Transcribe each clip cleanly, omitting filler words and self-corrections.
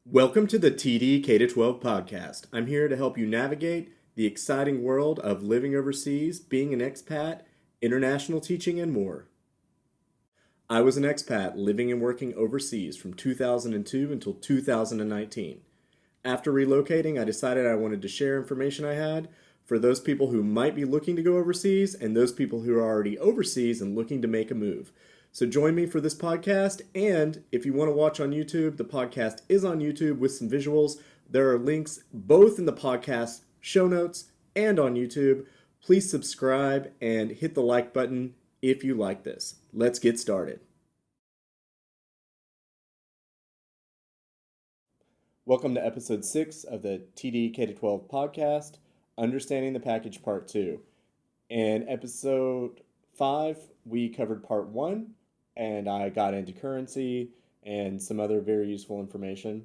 Welcome to the TDK12 podcast. I'm here to help you navigate the exciting world of living overseas, being an expat, international teaching, and more. I was an expat living and working overseas from 2002 until 2019. After relocating, I decided I wanted to share information I had for those people who might be looking to go overseas and those people who are already overseas and looking to make a move. So join me for this podcast, and if you want to watch on YouTube, the podcast is on YouTube with some visuals. There are links both in the podcast show notes and on YouTube. Please subscribe and hit the like button if you like this. Let's get started. Welcome to episode 6 of the TDK12 podcast, Understanding the Package Part 2. In episode 5, we covered Part 1, and I got into currency and some other very useful information.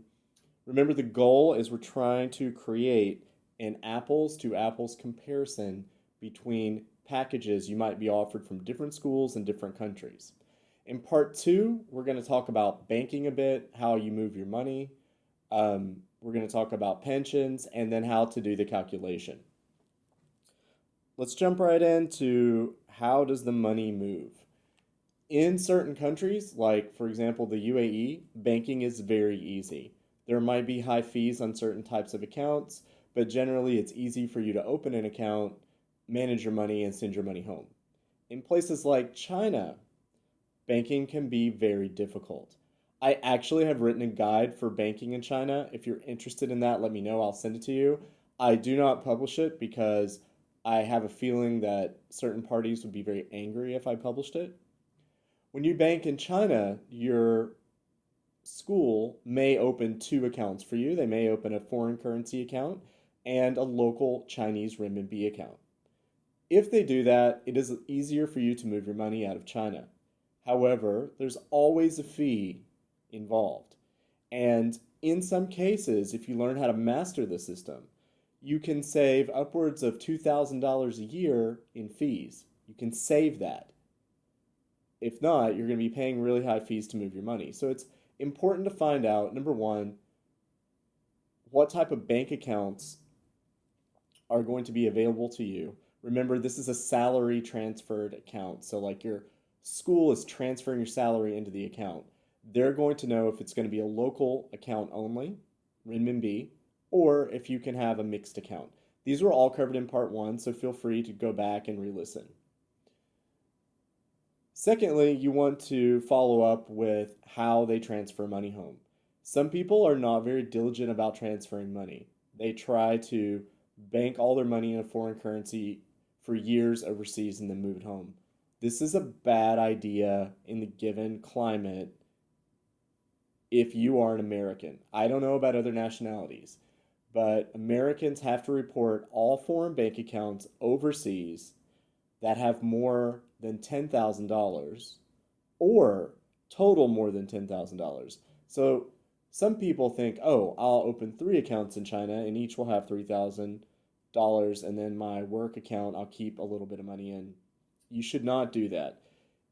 Remember, the goal is we're trying to create an apples to apples comparison between packages you might be offered from different schools in different countries. In Part 2, we're going to talk about banking a bit, how you move your money. We're going to talk about pensions and then how to do the calculation. Let's jump right into how does the money move. In certain countries, like for example the UAE, banking is very easy. There might be high fees on certain types of accounts, but generally it's easy for you to open an account, manage your money, and send your money home. In places like China, banking can be very difficult. I actually have written a guide for banking in China. If you're interested in that, let me know. I'll send it to you. I do not publish it because I have a feeling that certain parties would be very angry if I published it. When you bank in China, your school may open 2 accounts for you. They may open a foreign currency account and a local Chinese renminbi account. If they do that, it is easier for you to move your money out of China. However, there's always a fee involved. And in some cases, if you learn how to master the system, you can save upwards of $2,000 a year in fees. You can save that. If not, you're going to be paying really high fees to move your money. So it's important to find out, number one, what type of bank accounts are going to be available to you. Remember, this is a salary transferred account. So like your school is transferring your salary into the account. They're going to know if it's going to be a local account only, renminbi, or if you can have a mixed account. These were all covered in Part 1, so feel free to go back and re-listen. Secondly, you want to follow up with how they transfer money home. Some people are not very diligent about transferring money. They try to bank all their money in a foreign currency for years overseas and then move it home. This is a bad idea in the given climate if you are an American. I don't know about other nationalities, but Americans have to report all foreign bank accounts overseas that have more than $10,000 or total more than $10,000. So some people think, oh, I'll open 3 accounts in China and each will have $3,000, and then my work account, I'll keep a little bit of money in. You should not do that.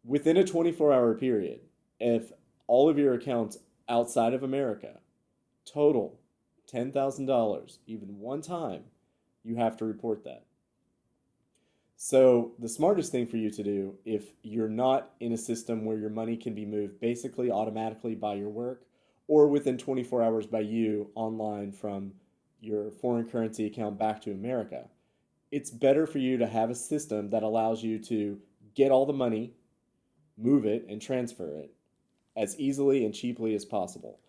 Within a 24-hour period, if all of your accounts outside of America total $10,000, even one time, you have to report that. So the smartest thing for you to do, if you're not in a system where your money can be moved basically automatically by your work or within 24 hours by you online from your foreign currency account back to America, it's better for you to have a system that allows you to get all the money, move it, and transfer it as easily and cheaply as possible.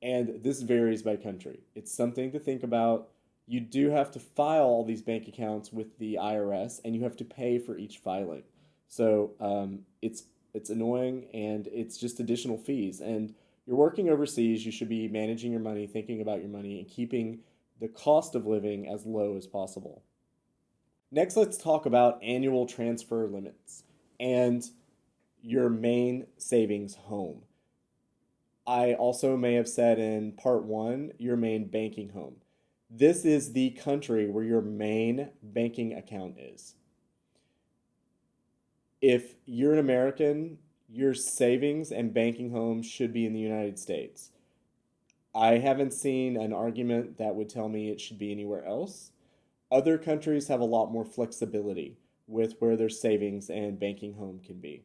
And this varies by country. It's something to think about. You do have to file all these bank accounts with the IRS, and you have to pay for each filing. So it's annoying, and it's just additional fees. And you're working overseas, you should be managing your money, thinking about your money, and keeping the cost of living as low as possible. Next, let's talk about annual transfer limits and your main savings home. I also may have said in Part 1, your main banking home. This is the country where your main banking account is. If you're an American, your savings and banking home should be in the United States. I haven't seen an argument that would tell me it should be anywhere else. Other countries have a lot more flexibility with where their savings and banking home can be.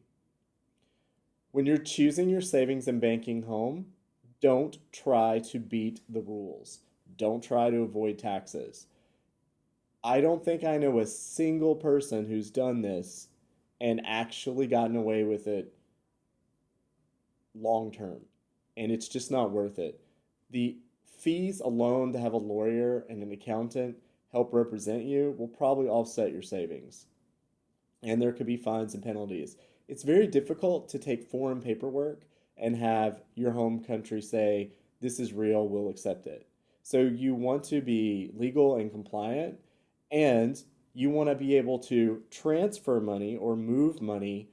When you're choosing your savings and banking home, don't try to beat the rules. Don't try to avoid taxes. I don't think I know a single person who's done this and actually gotten away with it long term. And it's just not worth it. The fees alone to have a lawyer and an accountant help represent you will probably offset your savings. And there could be fines and penalties. It's very difficult to take foreign paperwork and have your home country say, this is real, we'll accept it. So you want to be legal and compliant, and you want to be able to transfer money or move money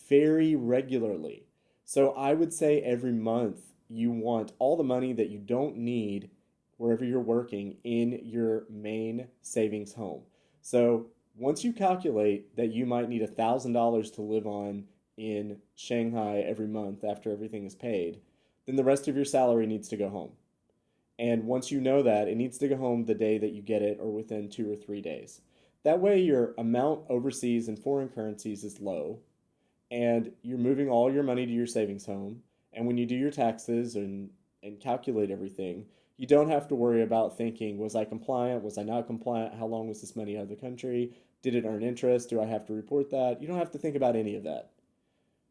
very regularly. So I would say every month you want all the money that you don't need wherever you're working in your main savings home. So once you calculate that you might need $1,000 to live on in Shanghai every month after everything is paid, then the rest of your salary needs to go home. And once you know that, it needs to go home the day that you get it or within 2 or 3 days. That way, your amount overseas in foreign currencies is low, and you're moving all your money to your savings home. And when you do your taxes and calculate everything, you don't have to worry about thinking, was I compliant? Was I not compliant? How long was this money out of the country? Did it earn interest? Do I have to report that? You don't have to think about any of that.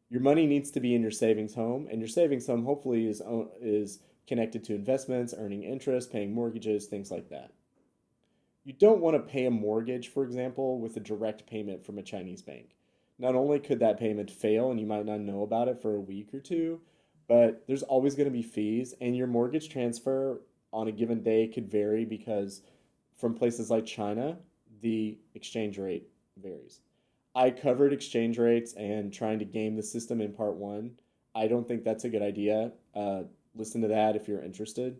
Your money needs to be in your savings home, and your savings home hopefully is connected to investments, earning interest, paying mortgages, things like that. You don't want to pay a mortgage, for example, with a direct payment from a Chinese bank. Not only could that payment fail and you might not know about it for a week or two, but there's always going to be fees, and your mortgage transfer on a given day could vary because from places like China, the exchange rate varies. I covered exchange rates and trying to game the system in part one. I don't think that's a good idea. Listen to that if you're interested.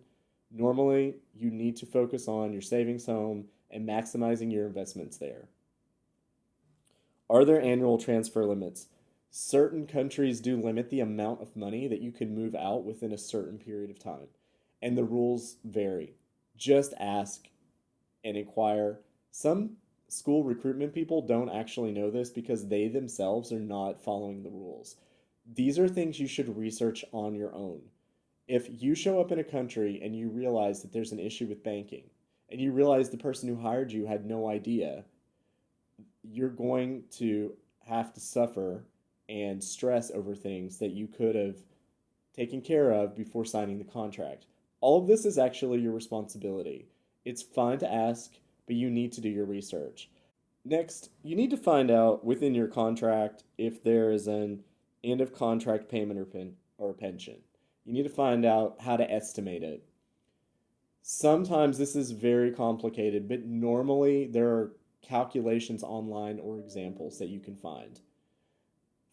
Normally, you need to focus on your savings home and maximizing your investments there. Are there annual transfer limits? Certain countries do limit the amount of money that you can move out within a certain period of time, and the rules vary. Just ask and inquire. Some school recruitment people don't actually know this because they themselves are not following the rules. These are things you should research on your own. If you show up in a country and you realize that there's an issue with banking, and you realize the person who hired you had no idea, you're going to have to suffer and stress over things that you could have taken care of before signing the contract. All of this is actually your responsibility. It's fine to ask, but you need to do your research. Next, you need to find out within your contract if there is an end of contract payment or pension. You need to find out how to estimate it. Sometimes this is very complicated, but normally there are calculations online or examples that you can find.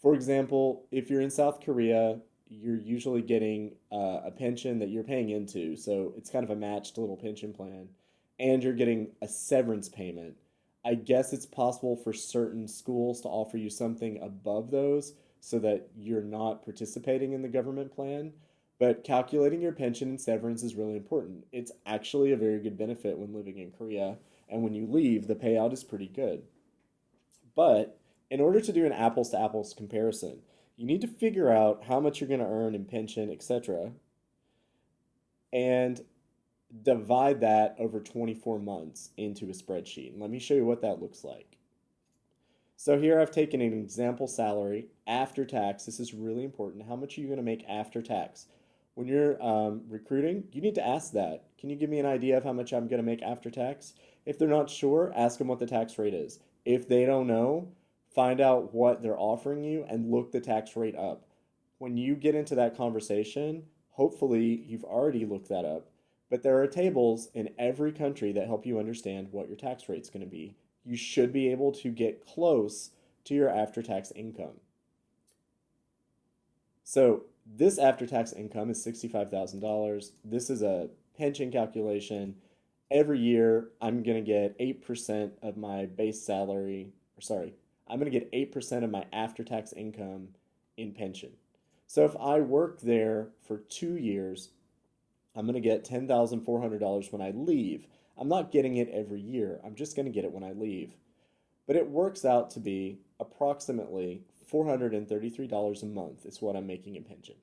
For example, if you're in South Korea, you're usually getting a pension that you're paying into, so it's kind of a matched little pension plan, and you're getting a severance payment. I guess it's possible for certain schools to offer you something above those so that you're not participating in the government plan. But calculating your pension and severance is really important. It's actually a very good benefit when living in Korea, and when you leave, the payout is pretty good. But in order to do an apples to apples comparison, you need to figure out how much you're going to earn in pension, etc., and divide that over 24 months into a spreadsheet. And let me show you what that looks like. So here I've taken an example salary after tax. This is really important. How much are you going to make after tax? When you're recruiting, you need to ask that. Can you give me an idea of how much I'm going to make after tax? If they're not sure, ask them what the tax rate is. If they don't know, find out what they're offering you and look the tax rate up. When you get into that conversation, hopefully you've already looked that up, but there are tables in every country that help you understand what your tax rate's going to be. You should be able to get close to your after-tax income. So this after-tax income is $65,000. This is a pension calculation. Every year, I'm going to get 8% of my base salary, I'm going to get 8% of my after-tax income in pension. So if I work there for 2 years, I'm going to get $10,400 when I leave. I'm not getting it every year. I'm just going to get it when I leave. But it works out to be approximately $433 a month is what I'm making in pension.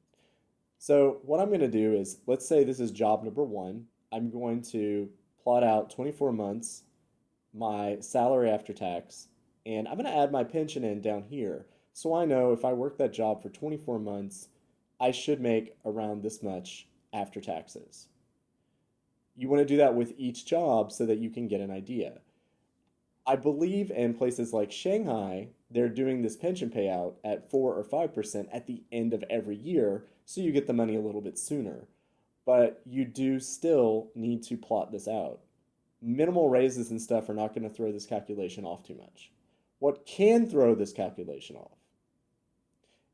So what I'm going to do is, let's say this is job number one. I'm going to plot out 24 months, my salary after tax, and I'm going to add my pension in down here. So I know if I work that job for 24 months, I should make around this much after taxes. You want to do that with each job so that you can get an idea. I believe in places like Shanghai, they're doing this pension payout at 4 or 5% at the end of every year, so you get the money a little bit sooner. But you do still need to plot this out. Minimal raises and stuff are not going to throw this calculation off too much. What can throw this calculation off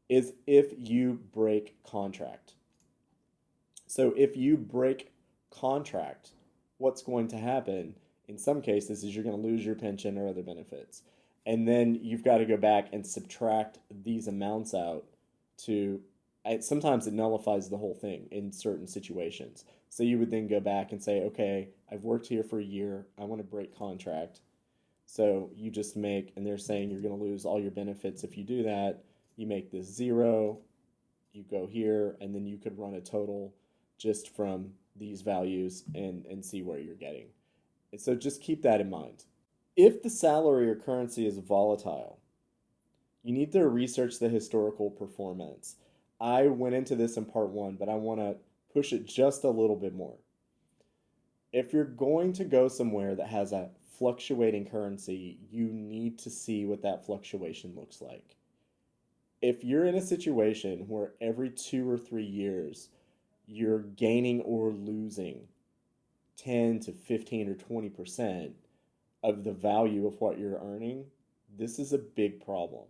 is if you break contract. So if you break contract, what's going to happen in some cases is you're going to lose your pension or other benefits. And then you've got to go back and subtract these amounts out to, sometimes it nullifies the whole thing in certain situations. So you would then go back and say, okay, I've worked here for a year. I want to break contract. So you just make, and they're saying you're going to lose all your benefits if you do that. You make this zero, you go here, and then you could run a total just from these values and see where you're getting. And so just keep that in mind. If the salary or currency is volatile, you need to research the historical performance. I went into this in part one, but I want to push it just a little bit more. If you're going to go somewhere that has a fluctuating currency, you need to see what that fluctuation looks like. If you're in a situation where every 2 or 3 years you're gaining or losing 10 to 15 or 20% of the value of what you're earning, this is a big problem.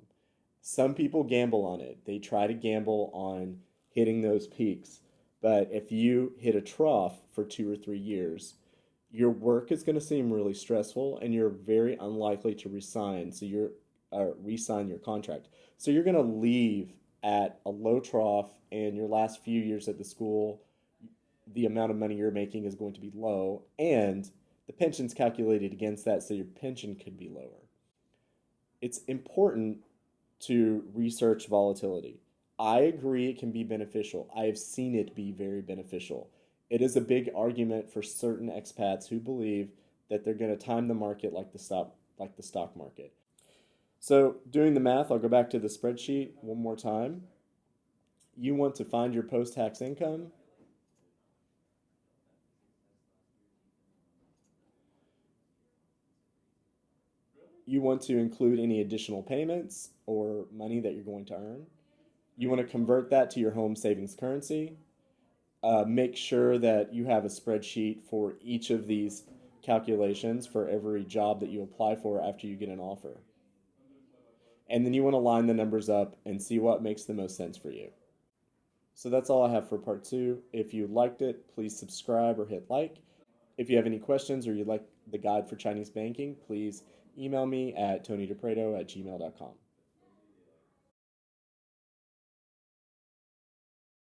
Some people gamble on it. They try to gamble on hitting those peaks. But if you hit a trough for 2 or 3 years, your work is going to seem really stressful and you're very unlikely to resign. So you're re-sign your contract. So you're going to leave at a low trough, and your last few years at the school, the amount of money you're making is going to be low, and the pension's calculated against that, so your pension could be lower. It's important to research volatility. I agree it can be beneficial. I have seen it be very beneficial. It is a big argument for certain expats who believe that they're going to time the market like the stock market. So doing the math, I'll go back to the spreadsheet one more time. You want to find your post-tax income. You want to include any additional payments or money that you're going to earn. You want to convert that to your home savings currency. Make sure that you have a spreadsheet for each of these calculations for every job that you apply for after you get an offer. And then you want to line the numbers up and see what makes the most sense for you. So that's all I have for part two. If you liked it, please subscribe or hit like. If you have any questions or you'd like the guide for Chinese banking, please email me at tonydepreto@gmail.com.